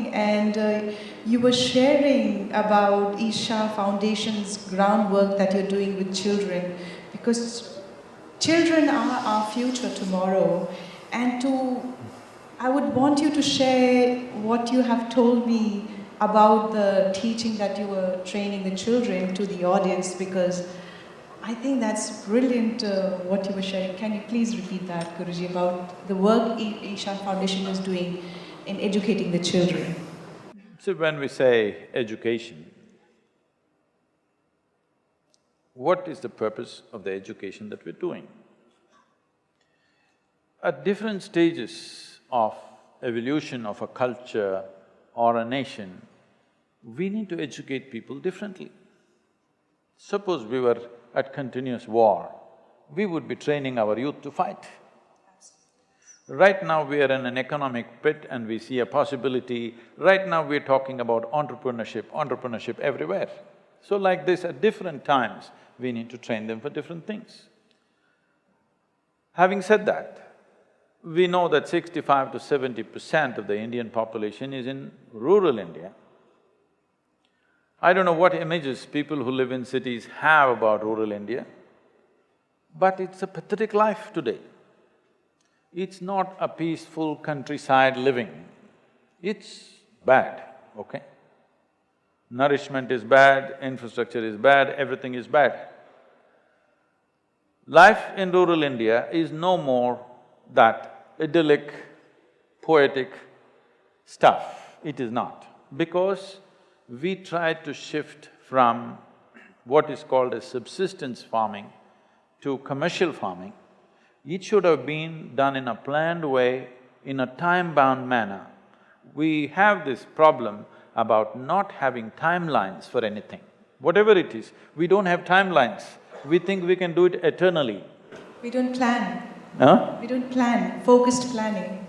morning, and you were sharing about Isha Foundation's groundwork that you're doing with children, because children are our future tomorrow. And I would want you to share what you have told me about the teaching that you were training the children to the audience, because I think that's brilliant what you were sharing. Can you please repeat that, Guruji, about the work Isha Foundation is doing in educating the children? So when we say education, what is the purpose of the education that we're doing? At different stages of evolution of a culture or a nation, we need to educate people differently. Suppose we were at continuous war, we would be training our youth to fight. Right now we are in an economic pit and we see a possibility. Right now we're talking about entrepreneurship everywhere. So like this, at different times, we need to train them for different things. Having said that, we know that 65 to 70% of the Indian population is in rural India. I don't know what images people who live in cities have about rural India, but it's a pathetic life today. It's not a peaceful countryside living, it's bad, okay? Nourishment is bad, infrastructure is bad, everything is bad. Life in rural India is no more that idyllic, poetic stuff. It is not, because we tried to shift from what is called as subsistence farming to commercial farming. It should have been done in a planned way, in a time-bound manner. We have this problem about not having timelines for anything. Whatever it is, we don't have timelines. We think we can do it eternally. We don't plan. Huh? We don't plan, focused planning.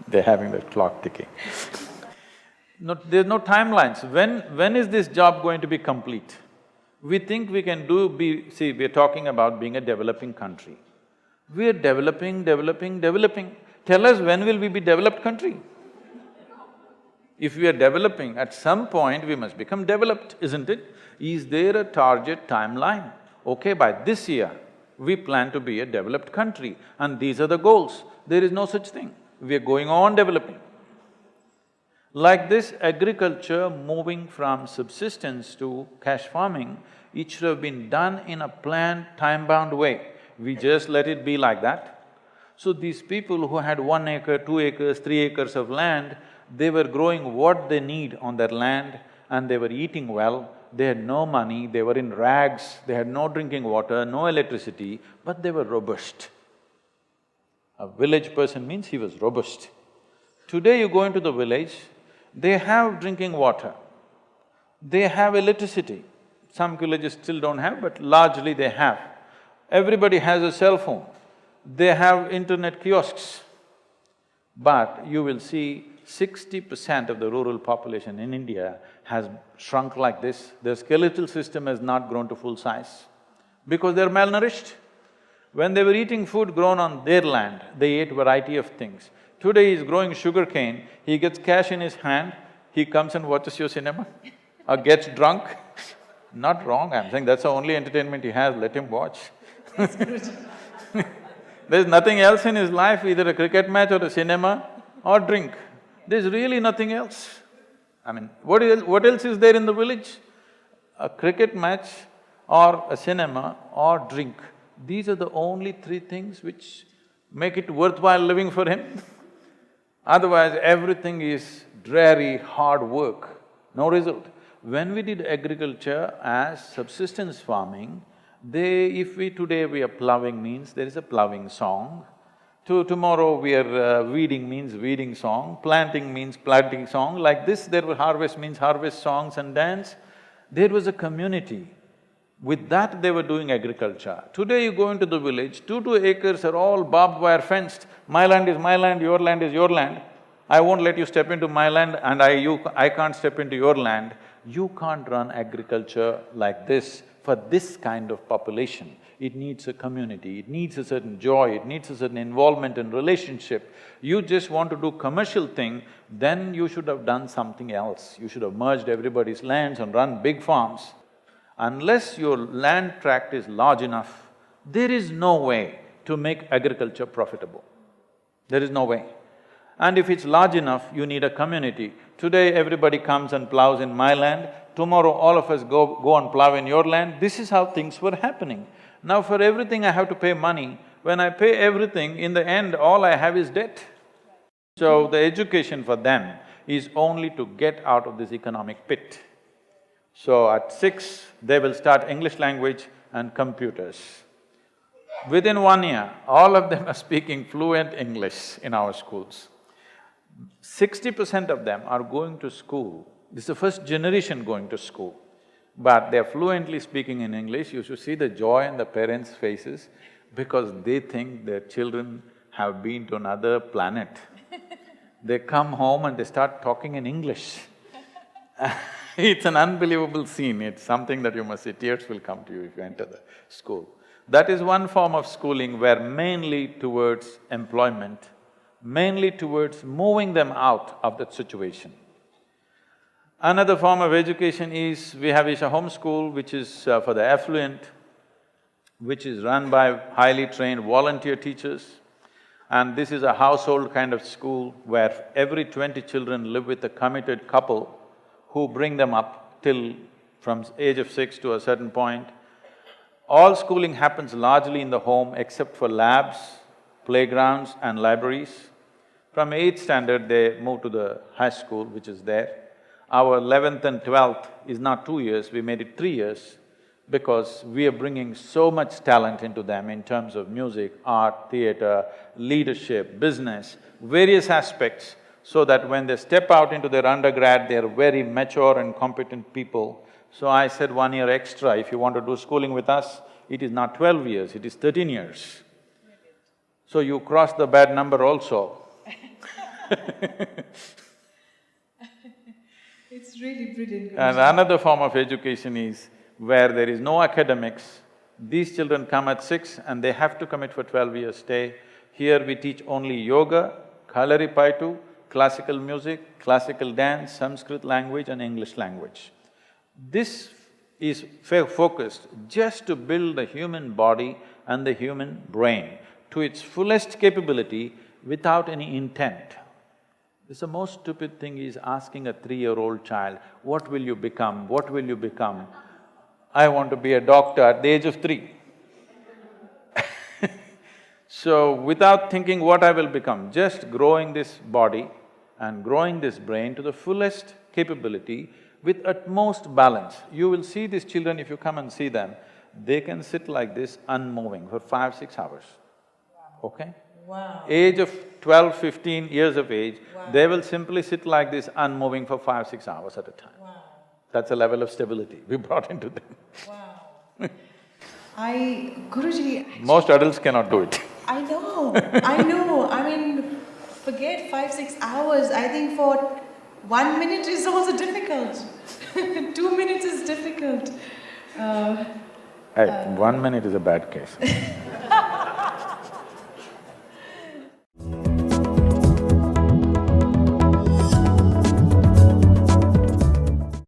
They're having that clock ticking. There's no timelines. When is this job going to be complete? We think we can see, we're talking about being a developing country. We're developing. Tell us, when will we be developed country? If we are developing, at some point we must become developed, isn't it? Is there a target timeline? Okay, by this year, we plan to be a developed country and these are the goals. There is no such thing. We are going on developing. Like this, agriculture moving from subsistence to cash farming, it should have been done in a planned, time-bound way. We just let it be like that. So these people who had 1 acre, 2 acres, 3 acres of land, they were growing what they need on their land and they were eating well. They had no money, they were in rags, they had no drinking water, no electricity, but they were robust. A village person means he was robust. Today you go into the village, they have drinking water, they have electricity. Some villages still don't have, but largely they have. Everybody has a cell phone, they have internet kiosks. But you will see 60% of the rural population in India has shrunk like this. Their skeletal system has not grown to full size because they're malnourished. When they were eating food grown on their land, they ate variety of things. Today he's growing sugarcane, he gets cash in his hand, he comes and watches your cinema or gets drunk. Not wrong, I'm saying that's the only entertainment he has, let him watch. There's nothing else in his life, either a cricket match or a cinema or drink. There's really nothing else. I mean, what else is there in the village? A cricket match or a cinema or drink. These are the only three things which make it worthwhile living for him. Otherwise, everything is dreary, hard work, no result. When we did agriculture as subsistence farming, today we are ploughing means there is a ploughing song. Tomorrow we are weeding means weeding song, planting means planting song. Like this, there were harvest means harvest songs and dance. There was a community. With that they were doing agriculture. Today you go into the village, 2 acres are all barbed wire fenced. My land is my land, your land is your land. I won't let you step into my land and I can't step into your land. You can't run agriculture like this for this kind of population. it needs a community, it needs a certain joy, it needs a certain involvement and relationship. You just want to do commercial thing, then you should have done something else. You should have merged everybody's lands and run big farms. Unless your land tract is large enough, there is no way to make agriculture profitable. There is no way. And if it's large enough, you need a community. Today everybody comes and plows in my land, tomorrow all of us go and plow in your land. This is how things were happening. Now for everything I have to pay money. When I pay everything, in the end all I have is debt. So the education for them is only to get out of this economic pit. So at 6, they will start English language and computers. Within 1 year, all of them are speaking fluent English in our schools. 60% of them are going to school. This is the first generation going to school, but they're fluently speaking in English. You should see the joy in the parents' faces because they think their children have been to another planet. They come home and they start talking in English. It's an unbelievable scene, it's something that you must see, tears will come to you if you enter the school. That is one form of schooling where mainly towards employment, mainly towards moving them out of that situation. Another form of education is, we have Isha Home School, which is for the affluent, which is run by highly trained volunteer teachers. And this is a household kind of school where every 20 children live with a committed couple who bring them up till from age of 6 to a certain point. All schooling happens largely in the home except for labs, playgrounds and libraries. From 8th standard, they move to the high school, which is there. Our 11th and 12th is not 2 years, we made it 3 years because we are bringing so much talent into them in terms of music, art, theatre, leadership, business, various aspects, so that when they step out into their undergrad, they're very mature and competent people. So I said 1 year extra, if you want to do schooling with us, it is not 12 years, it is 13 years. So you cross the bad number also. It's really brilliant. And another form of education is where there is no academics. These children come at 6 and they have to commit for 12 years stay. Here we teach only yoga, Kalaripayattu, classical music, classical dance, Sanskrit language and English language. This is focused just to build the human body and the human brain to its fullest capability without any intent. This is the most stupid thing is asking a 3-year-old child, what will you become, what will you become? I want to be a doctor at the age of 3. So without thinking what I will become, just growing this body and growing this brain to the fullest capability with utmost balance. You will see these children, if you come and see them, they can sit like this unmoving for 5-6 hours, okay? Wow. Age of 12, 15 years of age, Wow. they will simply sit like this unmoving for 5-6 hours at a time. Wow. That's a level of stability we brought into them. Wow. Guruji… Most adults cannot do it. I know, I mean, forget 5-6 hours, I think for 1 minute is also difficult. 2 minutes is difficult. 1 minute is a bad case.